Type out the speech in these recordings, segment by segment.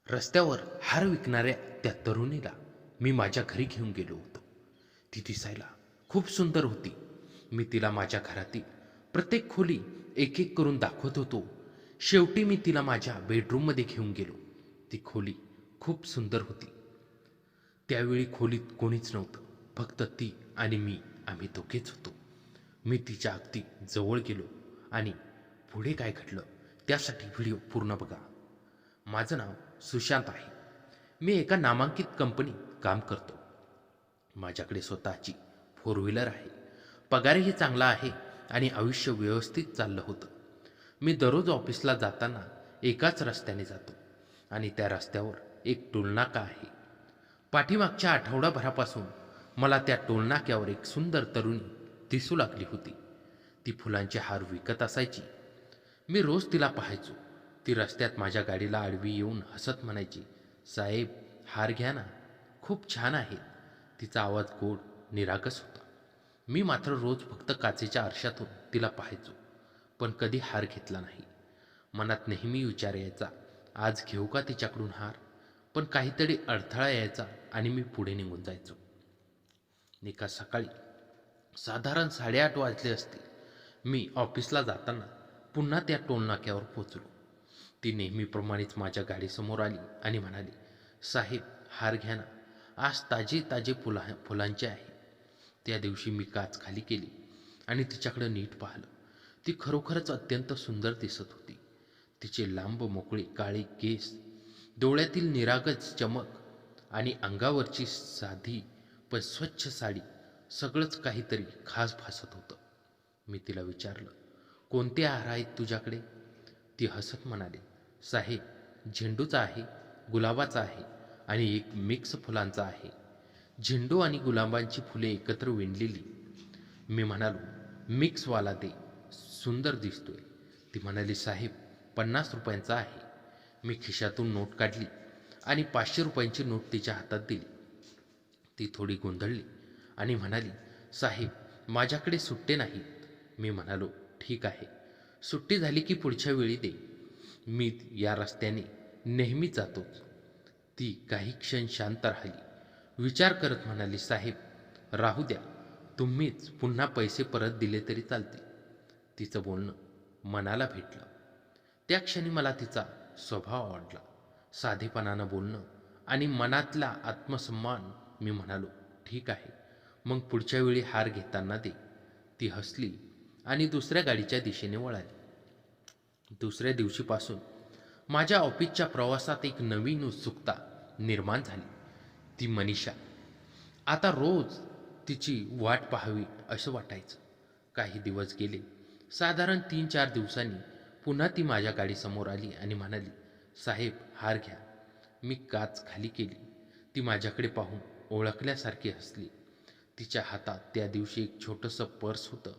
रस्त्यावर हार विकणाऱ्या त्या तरुणीला मी माझ्या घरी घेऊन गेलो होतो. ती दिसायला खूप सुंदर होती. मी तिला माझ्या घरातील प्रत्येक खोली एक एक करून दाखवत होतो. शेवटी मी तिला माझ्या बेडरूममध्ये घेऊन गेलो. ती खोली खूप सुंदर होती. त्यावेळी खोलीत कोणीच नव्हतं, फक्त ती आणि मी, आम्ही दोघेच होतो. मी तिच्या अगदी जवळ गेलो आणि पुढे काय घडलं त्यासाठी व्हिडिओ पूर्ण बघा. माझं नाव सुशांत आहे. मी एका नामांकित कंपनीत काम करतो. माझ्याकडे स्वतःची फोर व्हीलर आहे. पगारही चांगला आहे आणि आयुष्य व्यवस्थित चाललं होतं. मी दररोज ऑफिसला जाताना एकाच रस्त्याने जातो आणि त्या रस्त्यावर एक टोलनाका आहे. पाठीमागच्या आठवडाभरापासून मला त्या टोलनाक्यावर एक सुंदर तरुणी दिसू लागली होती. ती फुलांचे हार विकत असायची. मी रोज तिला पाहायचो. ती रस्त्यात माझ्या गाडीला आडवी येऊन हसत म्हणायची, "साहेब, हार घ्या ना, खूप छान आहेत." तिचा आवाज गोड निरागस होता. मी मात्र रोज फक्त काचेच्या आरशातून तिला पाहायचो, पण कधी हार घेतला नाही. मनात नेहमी विचार यायचा, आज घेऊ का तिच्याकडून हार? पण काहीतरी अडथळा यायचा आणि मी पुढे निघून जायचो. एका सकाळी साधारण 8:30 वाजले असतील. मी ऑफिसला जाताना पुन्हा त्या टोलनाक्यावर पोचलो. ती नेहमीप्रमाणेच माझ्या गाडीसमोर आली आणि म्हणाली, "साहेब, हार घ्या ना, आज ताजे ताजे फुलांचे आहे." त्या दिवशी मी काच खाली केली आणि तिच्याकडे नीट पाहिलं. ती खरोखरच अत्यंत सुंदर दिसत होती. तिचे लांब मोकळे काळे केस, डोळ्यातील निरागस चमक आणि अंगावरची साधी पण स्वच्छ साडी, सगळंच काहीतरी खास भासत होतं. मी तिला विचारलं, "कोणते हार आहेत तुझ्याकडे?" ती हसत म्हणाली, "साहेब, झेंडूचा आहे, गुलाबाचा आहे आणि एक मिक्स फुलांचा आहे. झेंडू आणि गुलाबांची फुले एकत्र विणलेली." मी म्हणालो, "मिक्सवाला दे, सुंदर दिसतोय." ती म्हणाली, "साहेब, 50 रुपयांचा आहे." मी खिशातून नोट काढली आणि 500 रुपयांची नोट तिच्या हातात दिली. ती थोडी गोंधळली आणि म्हणाली, "साहेब, माझ्याकडे सुट्टे नाहीत." मी म्हणालो, "ठीक आहे, सुट्टी झाली की पुढच्या वेळी दे. मी या रस्त्याने नेहमीच जातोच." ती काही क्षण शांत राहिली. विचार करत म्हणाली, "साहेब, राहू द्या, तुम्हीच पुन्हा पैसे परत दिले तरी चालतील." तिचं बोलणं मनाला भेटलं. त्या क्षणी मला तिचा स्वभाव आवडला. साधेपणानं बोलणं आणि मनातला आत्मसन्मान. मी म्हणालो, "ठीक आहे, मग पुढच्या वेळी हार घेताना दे." ती हसली आणि दुसऱ्या गाडीच्या दिशेने वळाली. दुसऱ्या दिवशीपासून माझ्या ऑफिसच्या प्रवासात एक नवीन उत्सुकता निर्माण झाली. ती मनीषा. आता रोज तिची वाट पाहावी असं वाटायचं. काही दिवस गेले. साधारण 3-4 दिवसांनी पुन्हा ती माझ्या गाडीसमोर आली आणि म्हणाली, "साहेब, हार घ्या." मी काच खाली केली. ती माझ्याकडे पाहून ओळखल्यासारखी हसली. तिच्या हातात त्या दिवशी एक छोटंसं पर्स होतं.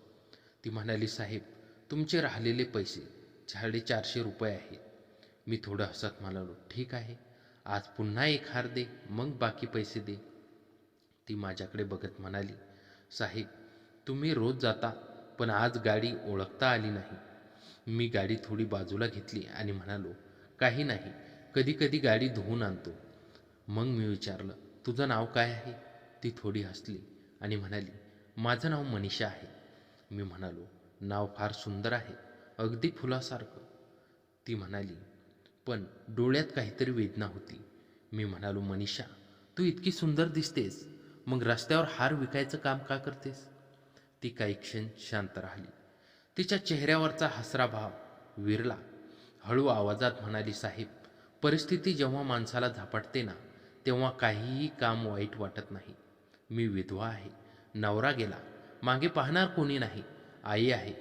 ती म्हणाली, "साहेब, तुमचे राहिलेले पैसे 450 रुपये आहेत." मी थोडं हसत म्हणालो, "ठीक आहे, आज पुन्हा एक हार दे, मग बाकी पैसे दे." ती माझ्याकडे बघत म्हणाली, "साहेब, तुम्ही रोज जाता, पण आज गाडी ओळखता आली नाही." मी गाडी थोडी बाजूला घेतली आणि म्हणालो, "काही नाही, कधी कधी गाडी धुवून आणतो." मग मी विचारलं, "तुझं नाव काय आहे?" ती थोडी हसली आणि म्हणाली, "माझं नाव मनीषा आहे." मी म्हणालो, "नाव फार सुंदर आहे, अगदी फुलासारखं." ती म्हणाली, पण डोळ्यात काहीतरी वेदना होती. मी म्हणालो, "मनीषा, तू इतकी सुंदर दिसतेस, मग रस्त्यावर हार विकायचं काम का करतेस?" ती काही क्षण शांत राहिली. तिच्या चेहऱ्यावरचा हसरा भाव विरला. हळू आवाजात म्हणाली, "साहेब, परिस्थिती जेव्हा माणसाला झपाटते ना, तेव्हा काहीही काम वाईट वाटत नाही. मी विधवा आहे, नवरा गेला, मागे पाहणार कोणी नाही, आई आहे,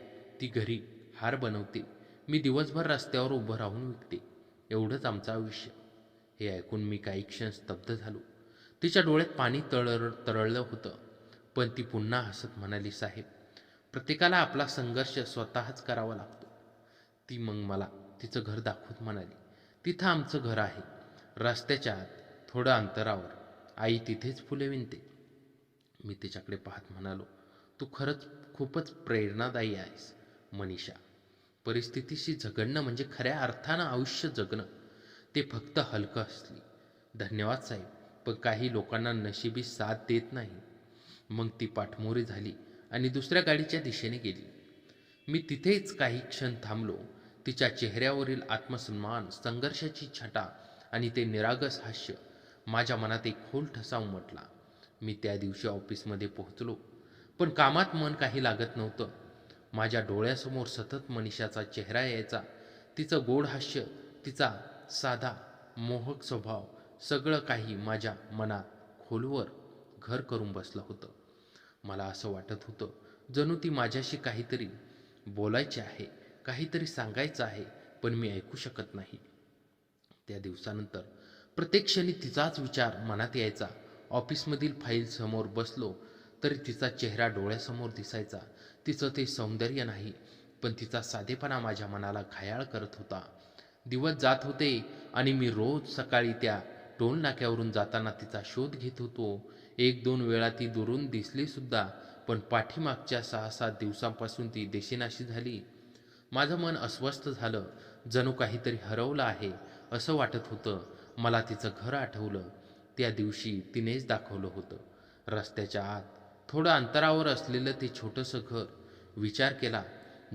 ती घरी हार बनवते, मी दिवसभर रस्त्यावर उभं राहून विकते, एवढंच आमचं आयुष्य." हे ऐकून मी काही क्षण स्तब्ध झालो. तिच्या डोळ्यात पाणी तरळलं होतं, पण ती पुन्हा हसत म्हणाली, "साहेब, प्रत्येकाला आपला संघर्ष स्वतःच करावा लागतो." ती मग मला तिचं घर दाखवत म्हणाली, "तिथं आमचं घर आहे, रस्त्याच्या आत, थोडं अंतरावर. आई तिथेच फुले विणते." मी तिच्याकडे पाहत म्हणालो, "तू खरंच खूपच प्रेरणादायी आहेस मनीषा. परिस्थितीशी झगडणं म्हणजे खऱ्या अर्थानं आयुष्य जगणं." ते फक्त हलकं असली. धन्यवाद साहेब, पण काही लोकांना नशिबी साथ देत नाही. मग ती पाठमोरी झाली आणि दुसऱ्या गाडीच्या दिशेने गेली. मी तिथेच काही क्षण थांबलो. तिच्या चेहऱ्यावरील आत्मसन्मान, संघर्षाची छटा आणि ते निरागस हास्य माझ्या मनात एक खोल ठसा उमटला. मी त्या दिवशी ऑफिसमध्ये पोहोचलो, पण कामात मन काही लागत नव्हतं. माझ्या डोळ्यासमोर सतत मनीषाचा चेहरा यायचा. तिचं गोड हास्य, तिचा साधा मोहक स्वभाव, सगळं काही माझ्या मनात खोलवर घर करून बसलं होतं. मला असं वाटत होतं जणू ती माझ्याशी काहीतरी बोलायचे आहे, काहीतरी सांगायचं आहे, पण मी ऐकू शकत नाही. त्या दिवसानंतर प्रत्येक क्षणी तिचाच विचार मनात यायचा. ऑफिसमधील फाईल समोर बसलो तरी तिचा चेहरा डोळ्यासमोर दिसायचा. तिचं ते सौंदर्य नाही, पण तिचा साधेपणा माझ्या मनाला घायाळ करत होता. दिवस जात होते आणि मी रोज सकाळी त्या टोल नाक्यावरून जाताना तिचा शोध घेत होतो. एक दोन वेळा ती दुरून दिसली सुद्धा, पण पाठीमागच्या 6-7 दिवसांपासून ती देशीनाशी झाली. माझं मन अस्वस्थ झालं. जणू काहीतरी हरवलं आहे असं वाटत होतं. मला तिचं घर आठवलं. त्या दिवशी तिनेच दाखवलं होतं. रस्त्याच्या आत थोडं अंतरावर असलेलं ते छोटंसं घर. विचार केला,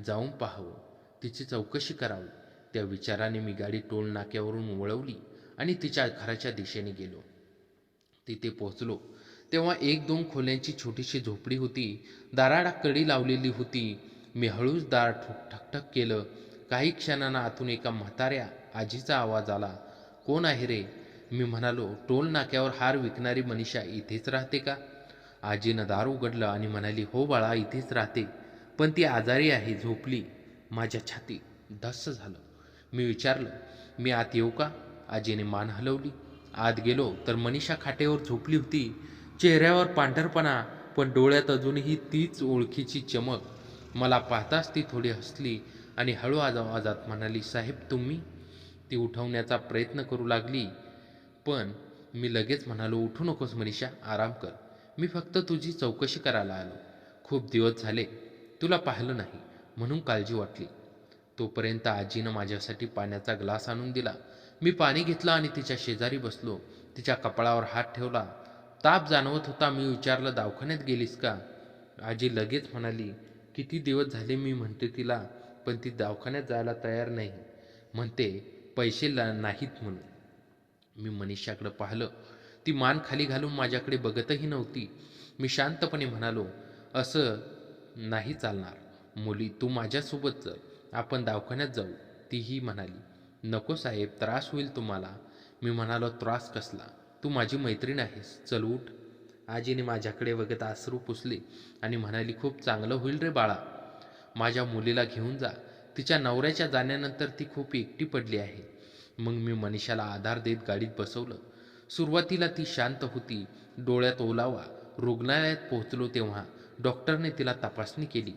जाऊन पाहावं, तिची चौकशी करावी. त्या विचाराने मी गाडी टोल नाक्यावरून वळवली आणि तिच्या घराच्या दिशेने गेलो. तिथे पोहोचलो तेव्हा 1-2 खोल्यांची छोटीशी झोपडी होती. दाराला कडी लावलेली होती. मी हळूच दार ठकठक केलं. काही क्षणांना आतून एका म्हाताऱ्या आजीचा आवाज आला. कोण आहे रे? मी म्हणालो, टोल नाक्यावर हार विकणारी मनीषा इथेच राहते का? आजीनं दार उघडलं आणि म्हणाली, हो बाळा, इथेच राहते, पण ती आजारी आहे, झोपली. माझ्या छातीत धस्स झालं. मी विचारलं, मी आत येऊ का? आजीने मान हलवली. आत गेलो तर मनीषा खाटेवर झोपली होती. चेहऱ्यावर पांढरपणा, पण डोळ्यात अजूनही तीच ओळखीची चमक. मला पाहताच ती थोडी हसली आणि हळू आवाजात म्हणाली, साहेब तुम्ही? ती उठवण्याचा प्रयत्न करू लागली, पण मी लगेच म्हणालो, उठू नकोस मनीषा, आराम कर. मी फक्त तुझी चौकशी करायला आलो. खूप दिवस झाले तुला पाहिलं नाही, म्हणून काळजी वाटली. तोपर्यंत आजीनं माझ्यासाठी पाण्याचा ग्लास आणून दिला. मी पाणी घेतलं आणि तिच्या शेजारी बसलो. तिच्या कपाळावर हात ठेवला. ताप जाणवत होता. मी विचारलं, दवाखान्यात गेलीस का? आजी लगेच म्हणाली, किती दिवस झाले मी म्हणते तिला, पण ती दवाखान्यात जायला तयार नाही. म्हणते पैसे नाहीत म्हणून. मी मनीषाकडे पाहिलं. ती मान खाली घालून माझ्याकडे बघतही नव्हती. मी शांतपणे म्हणालो, असं नाही चालणार मुली, तू माझ्यासोबत चल, आपण दवाखान्यात जाऊ. तीही म्हणाली, नको साहेब, त्रास होईल तुम्हाला. मी म्हणालो, त्रास कसला? तू माझी मैत्रीण आहेस, चल उठ. आजीने माझ्याकडे बघत अश्रू पुसले आणि म्हणाली, खूप चांगलं होईल रे बाळा. माझ्या मुलीला घेऊन जा. तिच्या नवऱ्याच्या जाण्यानंतर ती खूप एकटी पडली आहे. मग मी मनीषाला आधार देत गाडीत बसवलं. सुरुवातीला ती शांत होती, डोळ्यात ओलावा. रुग्णालयात पोहोचलो तेव्हा डॉक्टरने तिला तपासणी केली.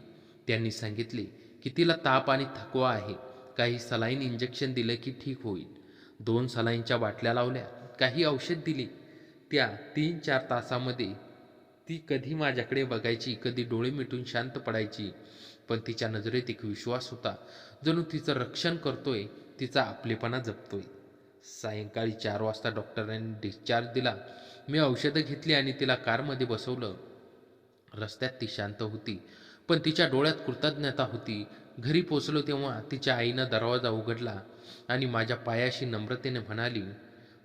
त्यांनी सांगितले की तिला ताप आणि थकवा आहे. काही सलाईन इंजेक्शन दिलं की ठीक होईल. 2 सलाईनच्या बाटल्या लावल्या, काही औषध दिली. त्या 3-4 तासामध्ये ती कधी माझ्याकडे बघायची, कधी डोळे मिटून शांत पडायची, पण तिच्या नजरेत एक विश्वास होता, जणू तिचं रक्षण करतोय, तिचा आपलेपणा जपतोय. सायंकाळी 4 वाजता डॉक्टरांनी डिस्चार्ज दिला. मी औषधं घेतली आणि तिला कारमध्ये बसवलं. रस्त्यात ती शांत होती, पण तिच्या डोळ्यात कृतज्ञता होती. घरी पोचलो तेव्हा तिच्या आईनं दरवाजा उघडला आणि माझ्या पायाशी नम्रतेने म्हणाली,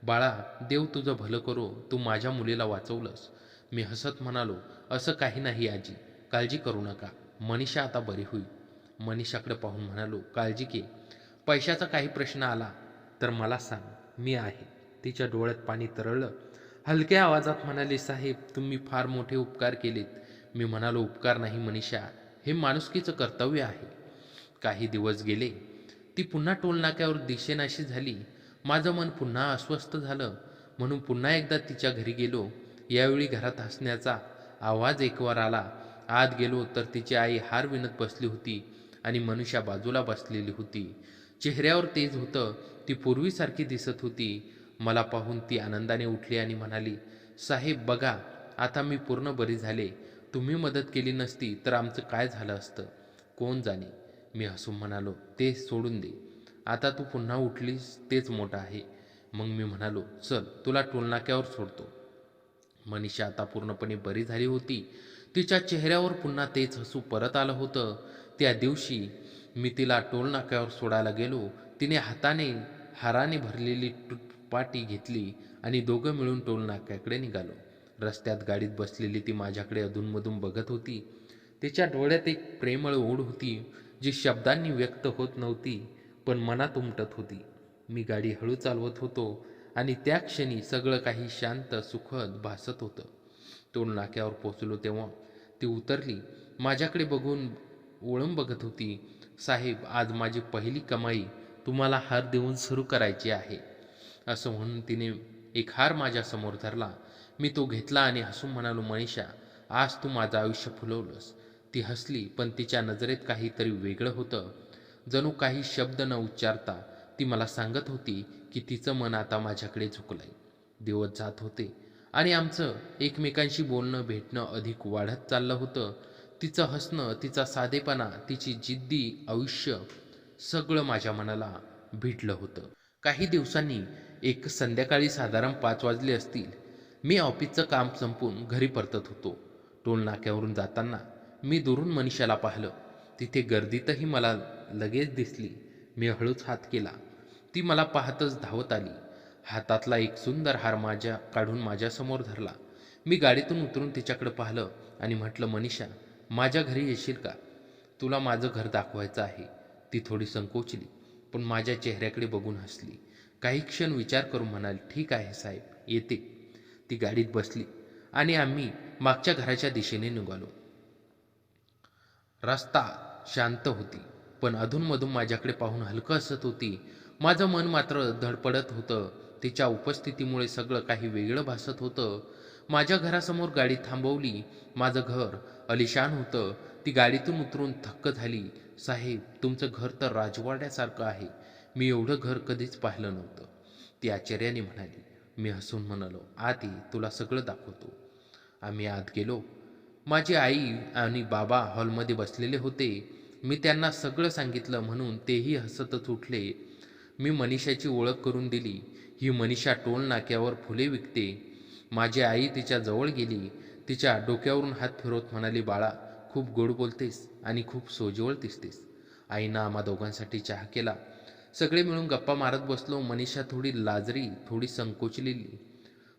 बाळा, देव तुझं भलं करो, तू माझ्या मुलीला वाचवलंस. मी हसत म्हणालो, असं काही नाही आजी, काळजी करू नका, मनीषा आता बरी होईल. मनीषाकडे पाहून म्हणालो, काळजी घे. पैशाचा काही प्रश्न आला तर मला सांग, मी आहे. तिच्या डोळ्यात पाणी तरळलं. हलक्या आवाजात म्हणाली, साहेब तुम्ही फार मोठे उपकार केलेत. मी म्हणालो, उपकार नाही मनीषा, हे माणुसकीचं कर्तव्य आहे. काही दिवस गेले. ती पुन्हा टोलनाक्यावर दिसेनाशी झाली. माझं मन पुन्हा अस्वस्थ झालं, म्हणून पुन्हा एकदा तिच्या घरी गेलो. यावेळी घरात हसण्याचा आवाज एकवार आला. आत गेलो तर तिची आई हार विणत बसली होती आणि मनीषा बाजूला बसलेली होती. चेहऱ्यावर तेज होतं. ती पूर्वीसारखी दिसत होती. मला पाहून ती आनंदाने उठली आणि म्हणाली, साहेब बघा, आता मी पूर्ण बरी झाले. तुम्ही मदत केली नसती तर आमचं काय झालं असतं, कोण जाणे. मी हसून म्हणालो, ते सोडून दे, आता तू पुन्हा उठलीस तेच मोठं आहे. मग मी म्हणालो, चल तुला टोलनाक्यावर सोडतो. मनीषा आता पूर्णपणे बरी झाली होती. तिच्या चेहऱ्यावर पुन्हा तेच हसू परत आलं होतं. त्या दिवशी मी तिला टोलनाक्यावर सोडायला गेलो. तिने हाताने हाराने भरलेली पाटी घेतली आणि दोघं मिळून टोलनाक्याकडे निघालो. रस्त्यात गाडीत बसलेली ती माझ्याकडे अधूनमधून बघत होती. तिच्या डोळ्यात एक प्रेमळ ओढ होती, जी शब्दांनी व्यक्त होत नव्हती, पण मनात उमटत होती. मी गाडी हळू चालवत होतो आणि त्या क्षणी सगळं काही शांत, सुखद भासत होतं. टोल नाक्यावर पोचलो तेव्हा ती उतरली. माझ्याकडे बघून वळून बघत होती. साहेब, आज माझी पहिली कमाई तुम्हाला हार देऊन सुरू करायची आहे, असं म्हणून तिने एक हार माझ्यासमोर धरला. मी तो घेतला आणि हसून म्हणालो, मनीषा, आज तू माझं आयुष्य फुलवलंस. ती हसली, पण तिच्या नजरेत काहीतरी वेगळं होतं. जणू काही शब्द न उच्चारता ती मला सांगत होती की तिचं मन आता माझ्याकडे झुकलंय. दिवस जात होते आणि आमचं एकमेकांशी बोलणं भेटणं अधिक वाढत चाललं होतं. तिचं हसणं, तिचा साधेपणा, तिची जिद्दी आयुष्य सगळं माझ्या मनाला भिडलं होतं. काही दिवसांनी एक संध्याकाळी साधारण 5 वाजले असतील. मी ऑफिसचं काम संपवून घरी परतत होतो. टोल नाक्यावरून जाताना मी दुरून मनीषाला पाहिलं. तिथे गर्दीतही मला लगेच दिसली. मी हळूच हात केला. ती मला पाहतच धावत आली. हातातला एक सुंदर हार काढून माझ्यासमोर धरला. मी गाडीतून उतरून तिच्याकडे पाहिलं आणि म्हटलं, मनीषा, माझ्या घरी येशील का? तुला माझं घर दाखवायचं आहे. ती थोडी संकोचली, पण माझ्या चेहऱ्याकडे बघून हसली. काही क्षण विचार करून म्हणाली, ठीक आहे साहेब, येते. ती गाडीत बसली आणि आम्ही मागच्या घराच्या दिशेने निघालो. रस्ता शांत होती, पण अधूनमधून माझ्याकडे पाहून हलकं हसत होती. माझं मन मात्र धडपडत होतं. तिच्या उपस्थितीमुळे सगळं काही वेगळं भासत होतं. माझ्या घरासमोर गाडी थांबवली. माझं घर अलिशान होतं. ती गाडीतून उतरून थक्क झाली. साहेब, तुमचं घर तर राजवाड्यासारखं आहे. मी एवढं घर कधीच पाहिलं नव्हतं, ती आश्चर्याने म्हणाली. मी हसून म्हणालो, आत ये, तुला सगळं दाखवतो. आम्ही आत गेलो. माझी आई आणि बाबा हॉलमध्ये बसलेले होते. मी त्यांना सगळं सांगितलं म्हणून तेही हसतच उठले. मी मनीषाची ओळख करून दिली. ही मनीषा टोल नाक्यावर फुले विकते. माझी आई तिच्या जवळ गेली. तिच्या डोक्यावरून हात फिरवत म्हणाली, बाळा, खूप गोड बोलतेस आणि खूप सोज्वळ दिसतेस. आईनं आम्हा दोघांसाठी चहा केला. सगळे मिळून गप्पा मारत बसलो. मनीषा थोडी लाजरी, थोडी संकोचलेली,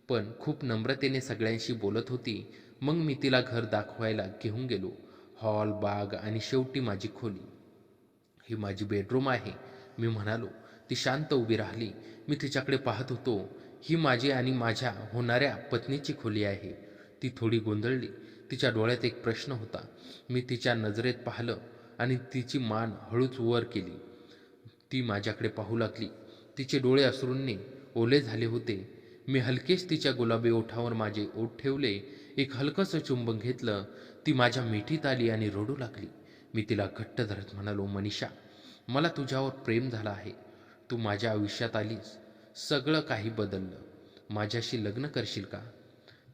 पण खूप नम्रतेने सगळ्यांशी बोलत होती. मग मी तिला घर दाखवायला घेऊन गेलो. हॉल, बाग आणि शेवटी माझी खोली. ही माझी बेडरूम आहे, मी म्हणालो. ती शांत उभी राहिली. मी तिच्याकडे पाहत होतो. ही माझी आणि माझ्या होणाऱ्या पत्नीची खोली आहे. ती थोडी गोंधळली. तिच्या डोळ्यात एक प्रश्न होता. मी तिच्या नजरेत पाहिलं आणि तिची मान हळूच वर केली. ती माझ्याकडे पाहू लागली. तिचे डोळे अश्रूंनी ओले झाले होते. मी हलकेच तिच्या गुलाबी ओठावर माझे ओठ ठेवले. एक हलकंसं चुंबन घेतलं. ती माझ्या मिठीत आली आणि रडू लागली. मी तिला घट्ट धरत म्हणालो, मनीषा, मला तुझ्यावर प्रेम झालं आहे. तू माझ्या आयुष्यात आलीस, सगळं काही बदललं. माझ्याशी लग्न करशील का?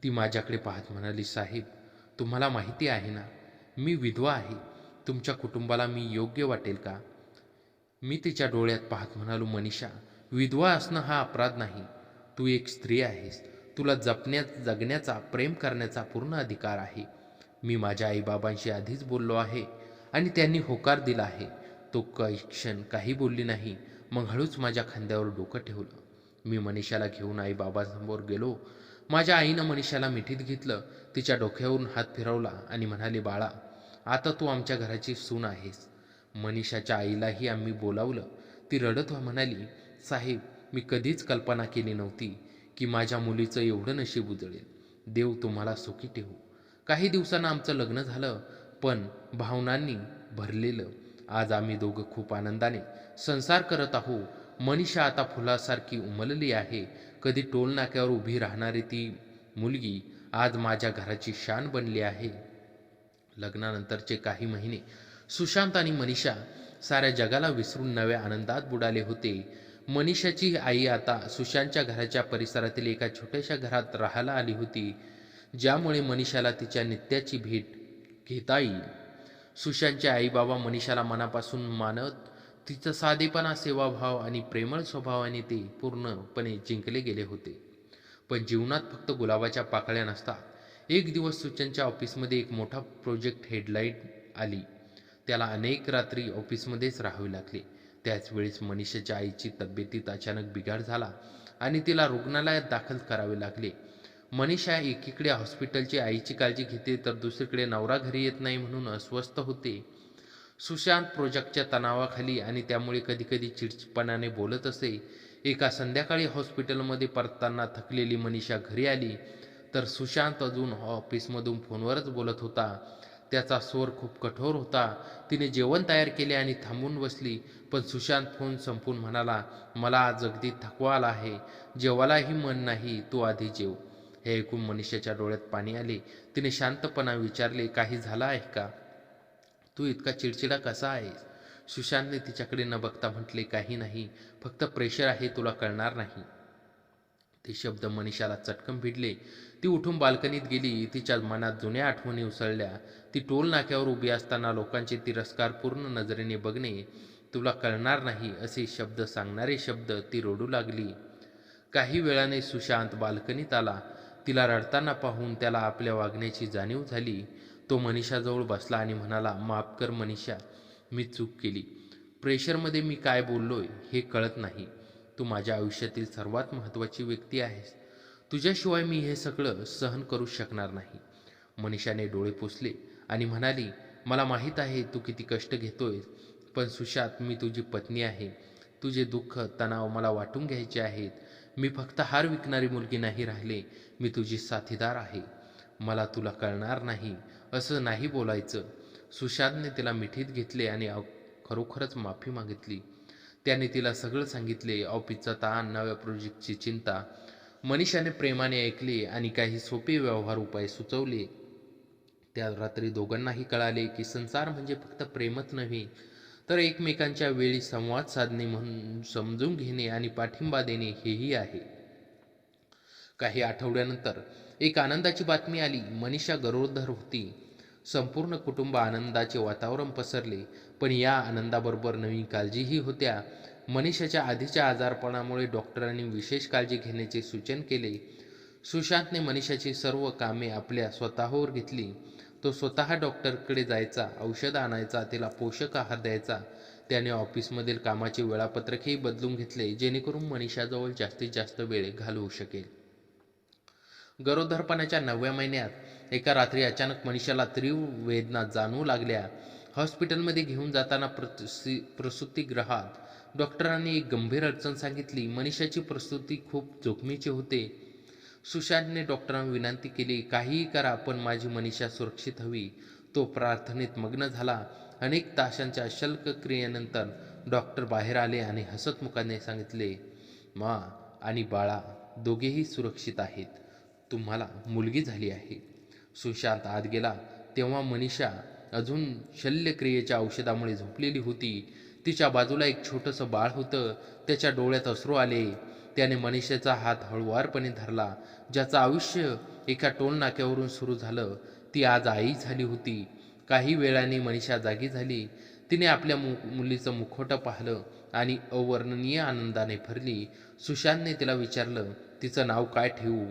ती माझ्याकडे पाहत म्हणाली, साहेब, तुम्हाला माहिती आहे ना, मी विधवा आहे. तुमच्या कुटुंबाला मी योग्य वाटेल का? मी तिच्या डोळ्यात पाहत म्हणालो, मनीषा, विधवा असणं हा अपराध नाही. तू एक स्त्री आहेस. तुला जगण्याचा, प्रेम करण्याचा पूर्ण अधिकार आहे. मी माझ्या आईबाबांशी आधीच बोललो आहे आणि त्यांनी होकार दिला आहे. तो काही क्षण काही बोलली नाही. मग हळूच माझ्या खांद्यावर डोकं ठेवलं. मी मनीषाला घेऊन आईबाबांसमोर गेलो. माझ्या आईनं मनीषाला मिठीत घेतलं. तिच्या डोक्यावरून हात फिरवला आणि म्हणाले, बाळा, आता तू आमच्या घराची सून आहेस. मनीषाच्या आईलाही आम्ही बोलावलं. ती रडत म्हणाली, साहेब, मी कधीच कल्पना केली नव्हती की माझ्या मुलीचं एवढं नशीब उजळेल. देव तुम्हाला सुखी ठेवू. काही दिवसांनं आमचं लग्न झालं, पण भावनांनी भरलेलं. आज आम्ही दोघं खूप आनंदाने संसार करत आहोत. मनीषा आता फुलासारखी उमलली आहे. कधी टोल नाक्यावर उभी राहणारी ती मुलगी आज माझ्या घराची शान बनली आहे. लग्नानंतरचे काही महिने सुशांत आणि मनीषा साऱ्या जगाला विसरून नव्या आनंदात बुडाले होते. मनीषाची आई आता सुशांतच्या घराच्या परिसरातील एका छोट्याशा घरात राहायला आली होती, ज्यामुळे मनीषाला तिच्या नित्याची भेट घेता येईल. सुशांतचे आई बाबा मनीषाला मनापासून मानत. तिचा साधेपणा, सेवाभाव आणि प्रेमळ स्वभावाने ते पूर्णपणे जिंकले गेले होते. पण जीवनात फक्त गुलाबाच्या पाकळ्या नसतात. एक दिवस सुचनच्या ऑफिसमध्ये एक मोठा प्रोजेक्ट हेडलाईट आली. त्याला अनेक रात्री ऑफिसमध्येच राहावे लागले. त्याच वेळेस मनीषाच्या आईची तब्येतीत अचानक बिघाड झाला आणि तिला रुग्णालयात दाखल करावे लागले. मनीषा एकीकडे हॉस्पिटलची आईची काळजी घेते तर दुसरीकडे नवरा घरी येत नाही म्हणून अस्वस्थ होते. सुशांत प्रोजेक्टच्या तणावाखाली आणि त्यामुळे कधीकधी चिडचिडपणाने बोलत असे. एका संध्याकाळी हॉस्पिटलमध्ये परतताना थकलेली मनीषा घरी आली तर सुशांत अजून ऑफिसमधून फोनवरच बोलत होता. त्याचा स्वर खूप कठोर होता. तिने जेवण तयार केले आणि थांबून बसली, पण सुशांत फोन संपवून म्हणाला, मला आज अगदी थकवा आला आहे, जेवायलाही मन नाही, तू आधी जेव. हे ऐकून मनीषाच्या डोळ्यात पाणी आले. तिने शांतपणे विचारले, काही झालं आहे का? तू इतका चिडचिडा कसा आहेस? सुशांतने तिच्याकडे न बघता म्हटले, काही नाही, फक्त प्रेशर आहे, तुला कळणार नाही. ते शब्द मनीषाला चटकन भिडले. ती उठून बाल्कनीत गेली. तिच्या मनात जुन्या आठवणी उसळल्या. ती टोल नाक्यावर उभी असताना लोकांचे तिरस्कारपूर्ण नजरेने बघणे, तुला कळणार नाही असे शब्द सांगणारे शब्द, ती रडू लागली. काही वेळाने सुशांत बाल्कनीत आला. तिला रडताना पाहून त्याला आपल्या वागण्याची जाणीव झाली. तो मनीषाजवळ बसला आणि म्हणाला, माफ कर मनीषा, मी चूक केली. प्रेशरमध्ये मी काय बोललोय हे कळत नाही. तू माझ्या आयुष्यातील सर्वात महत्त्वाची व्यक्ती आहेस. तुझ्याशिवाय मी हे सगळं सहन करू शकणार नाही. मनीषाने डोळे पुसले आणि म्हणाली, मला माहीत आहे तू किती कष्ट घेतोय, पण सुशांत, मी तुझी पत्नी आहे. तुझे दुःख, तणाव मला वाटून घ्यायचे आहेत. मी फक्त हार विकणारी मुलगी नाही राहिले, मी तुझी साथीदार आहे. मला तुला कळणार नाही असं नाही बोलायचं. सुशांतने तिला मिठीत घेतले आणि खरोखरच माफी मागितली. त्याने तिला सगळं सांगितले, ऑफिसचा ताण, नव्या प्रोजेक्टची चिंता. मनीषाने प्रेमाने ऐकले आणि काही सोपे व्यवहार उपाय सुचवले. त्या रात्री दोघांनाही कळाले की संसार म्हणजे फक्त प्रेमच नव्हे, तर एकमेकांच्या वेळी संवाद साधणे, म्हणून समजून घेणे आणि पाठिंबा देणे हेही आहे. काही आठवड्यानंतर एक आनंदाची बातमी आली. मनीषा गरोदर होती. संपूर्ण कुटुंब आनंदाचे वातावरण पसरले. पण या आनंदाबरोबर नवीन काळजीही होत्या. मनीषाच्या आधीच्या आजारपणामुळे डॉक्टरांनी विशेष काळजी घेण्याचे सूचन केले. सुशांतने मनीषाची सर्व कामे आपल्या स्वतःवर घेतली. तो स्वतः डॉक्टरकडे जायचा, औषध आणायचा, तिला पोषक आहार द्यायचा. त्याने ऑफिसमधील कामाचे वेळापत्रकही बदलून घेतले, जेणेकरून मनीषाजवळ जास्तीत जास्त वेळ घालवू शकेल. गरोदरपणाच्या 9व्या महिन्यात एका रात्री अचानक मनीषाला तीव्र वेदना जाणवू लागल्या. हॉस्पिटलमध्ये घेऊन जाताना प्रसूतिगृहात डॉक्टरांनी एक गंभीर अडचण सांगितली. मनीषाची प्रसूती खूप जोखमीची होते. सुशांतने डॉक्टरांना विनंती केली, काहीही करा, पण माझी मनीषा सुरक्षित हवी. तो प्रार्थनेत मग्न झाला. अनेक तासांच्या शल्यक्रियेनंतर डॉक्टर बाहेर आले आणि हसतमुखाने सांगितले, मा आणि बाळा दोघेही सुरक्षित आहेत. तुम्हाला मुलगी झाली आहे. सुशांत आत गेला तेव्हा मनीषा अजून शल्यक्रियेच्या औषधामुळे झोपलेली होती. तिच्या बाजूला एक छोटंसं बाळ होतं. त्याच्या डोळ्यात अश्रू आले. त्याने मनीषाचा हात हळुवारपणे धरला. ज्याचं आयुष्य एका टोल नाक्यावरून सुरू झालं, ती आज आई झाली होती. काही वेळाने मनीषा जागी झाली. तिने आपल्या मुलीचं मुखवटं पाहिलं आणि अवर्णनीय आनंदाने भरली. सुशांतने तिला विचारलं, तिचं नाव काय ठेवू?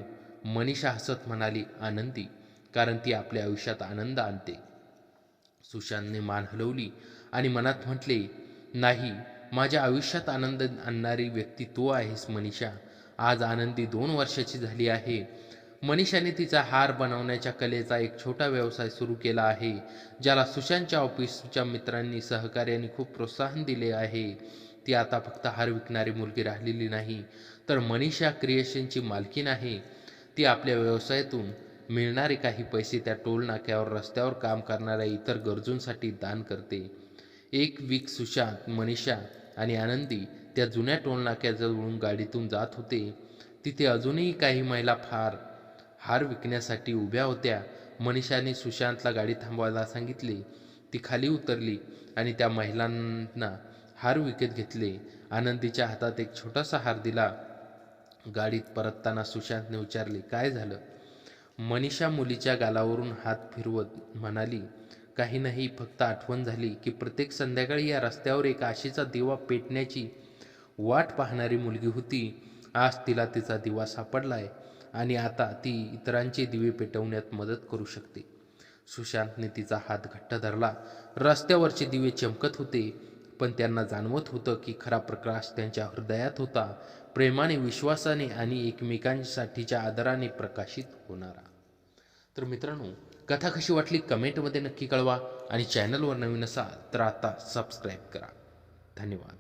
मनीषा हसत म्हणाली, आनंदी, कारण ती आपल्या आयुष्यात आनंद आणते. सुशांतने मान हलवली आणि मनात म्हटले, नाही, माझ्या आयुष्यात आनंद आणणारी व्यक्ती तू आहेस मनीषा. आज आनंदी 2 वर्षाची झाली आहे. मनीषाने तिचा हार बनवण्याच्या कलेचा एक छोटा व्यवसाय सुरू केला आहे, ज्याला सुशांतच्या ऑफिसच्या मित्रांनी, सहकार्यांनी खूप प्रोत्साहन दिले आहे. ती आता फक्त हार विकणारी मुलगी राहिलेली नाही, तर मनीषा क्रिएशनची मालकीण आहे. ती आपल्या व्यवसायातून मिळणारे काही पैसे त्या टोल नाक्यावर, रस्त्यावर काम करणाऱ्या इतर गरजूंसाठी दान करते. एक वीक सुशांत, मनीषा आणि आनंदी त्या जुन्या टोल नाक्याजवळून गाडीतून जात होते. तिथे अजूनही काही महिला हार विकण्यासाठी उभ्या होत्या. मनीषाने सुशांतला गाडी थांबवायला सांगितले. ती खाली उतरली आणि त्या महिलांना हार विकत घेतले. आनंदीच्या हातात एक छोटासा हार दिला. गाडीत परतताना सुशांतने विचारले, काय झालं? मनीषा मुलीच्या गालावरून हात फिरवत म्हणाली, काही नाही, फक्त आठवण झाली की प्रत्येक संध्याकाळी या रस्त्यावर एक आशेचा दिवा पेटण्याची वाट पाहणारी मुलगी होती. आज तिला तिचा दिवा सापडलाय आणि आता ती इतरांचे दिवे पेटवण्यात मदत करू शकते. सुशांतने तिचा हात घट्ट धरला. रस्त्यावरचे दिवे चमकत होते, पण त्यांना जाणवत होतं की खरा प्रकाश त्यांच्या हृदयात होता, प्रेमाने, विश्वासाने आणि एकमेकांसाठीच्या आदराने प्रकाशित होणारा. तर मित्रांनो, कथा कशी वाटली कमेंटमध्ये नक्की कळवा आणि चॅनलवर नवीन असाल तर आता सबस्क्राईब करा. धन्यवाद.